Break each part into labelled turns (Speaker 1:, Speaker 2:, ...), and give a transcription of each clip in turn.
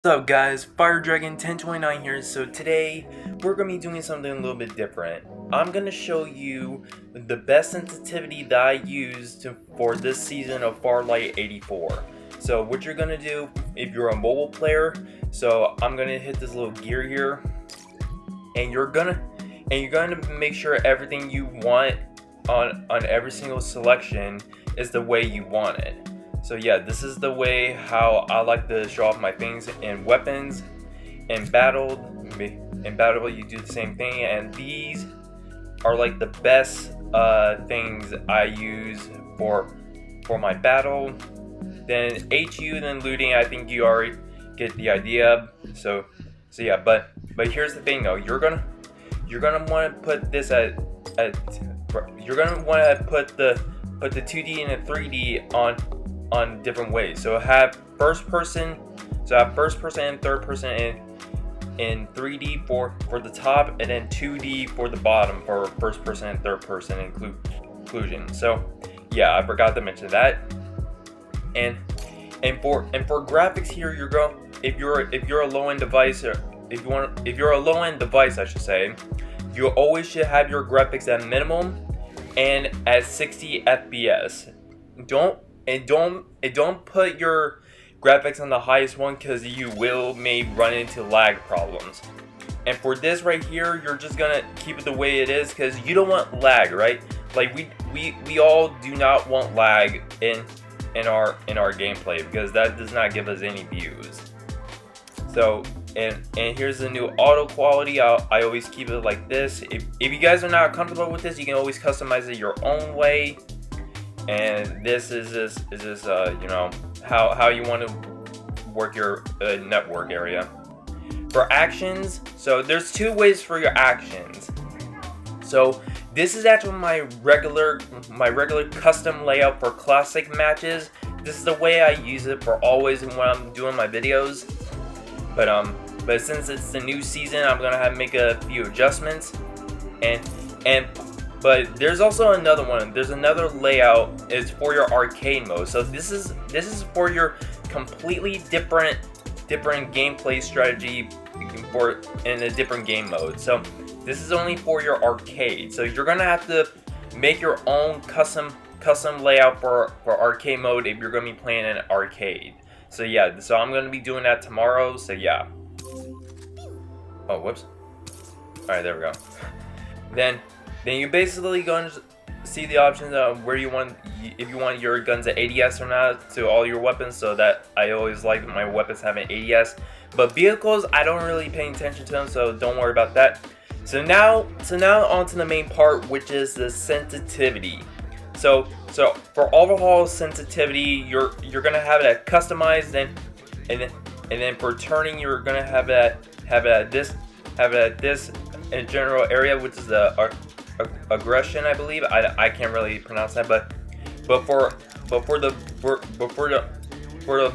Speaker 1: What's up guys, Fire Dragon 1029 here. So today we're going to be doing something a little bit different. I'm going to show you the best sensitivity that I used for this season of FARLIGHT 84. So what you're going to do if you're a mobile player, so I'm going to hit this little gear here, and you're going to make sure everything you want on every single selection is the way you want it. So yeah, this is the way how I like to show off my things in weapons. In battle you do the same thing, and these are like the best things I use for my battle. Then HU, then looting, I think you already get the idea. So yeah, but here's the thing though, you're gonna want to put this you're gonna want to put the 2D and the 3D on different ways. So have first person and third person in 3D for the top, and then 2D for the bottom for first person and third person inclusion. So yeah, I forgot to mention that. And for graphics here, if you're a low end device, or if you're a low end device I should say, you always should have your graphics at minimum and at 60 FPS. Don't put your graphics on the highest one, because you may run into lag problems. And for this right here, you're just gonna keep it the way it is, because you don't want lag, right? Like we all do not want lag in our gameplay, because that does not give us any views. So and here's the new auto quality. I always keep it like this. If you guys are not comfortable with this, you can always customize it your own way. And this is you know, how you want to work your network area. For actions, so there's two ways for your actions. So this is actually my regular custom layout for classic matches. This is the way I use it for always when I'm doing my videos. But since it's the new season, I'm gonna make a few adjustments. But there's also another one. There's another layout. It's for your arcade mode. So this is for your completely different gameplay strategy in a different game mode. So this is only for your arcade. So you're gonna have to make your own custom layout for arcade mode if you're gonna be playing an arcade. So yeah, so I'm gonna be doing that tomorrow. So yeah. Oh, whoops. All right, there we go. Then you're basically going to see the options of where you want, if you want your guns at ADS or not to all your weapons. So that I always like my weapons having ADS. But vehicles, I don't really pay attention to them, so don't worry about that. So now on to the main part, which is the sensitivity. So for overhaul sensitivity, you're gonna have it at customized, and then for turning, you're gonna have it at this in general area, which is the aggression, I believe. I can't really pronounce that, but for the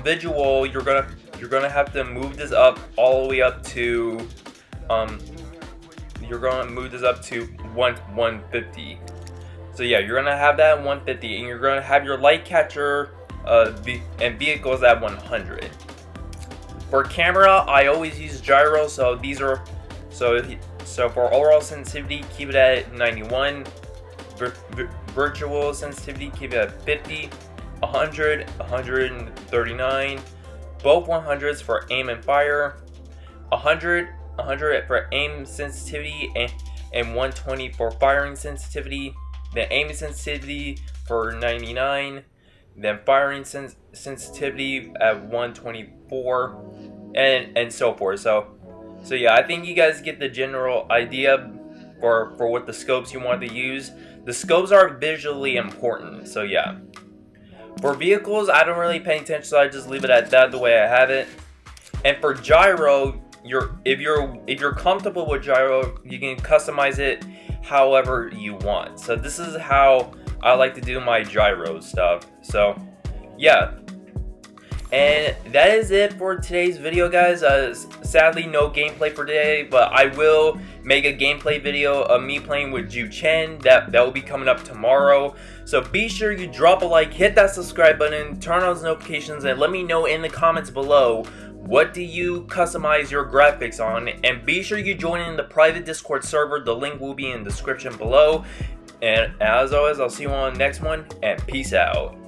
Speaker 1: visual, you're gonna have to move this up all the way up to you're gonna move this up to 150. So yeah, you're gonna have that at 150, and you're gonna have your light catcher and vehicles at 100. For camera, I always use gyro, so these are so for overall sensitivity, keep it at 91. Virtual sensitivity, keep it at 50, 100, 139. Both 100s for aim and fire. 100 for aim sensitivity, and 120 for firing sensitivity. Then aiming sensitivity for 99. Then firing sensitivity at 124, and so forth. So yeah, I think you guys get the general idea for what the scopes you want to use. The scopes are visually important, so yeah. For vehicles, I don't really pay attention, so I just leave it at that the way I have it. And for gyro, if you're comfortable with gyro, you can customize it however you want. So this is how I like to do my gyro stuff. So yeah. And that is it for today's video, guys. Sadly, no gameplay for today, but I will make a gameplay video of me playing with Ju Chen. That will be coming up tomorrow. So be sure you drop a like, hit that subscribe button, turn on those notifications, and let me know in the comments below What do you customize your graphics on? And be sure you join in the private Discord server. The link will be in the description below. And as always, I'll see you on the next one, and peace out.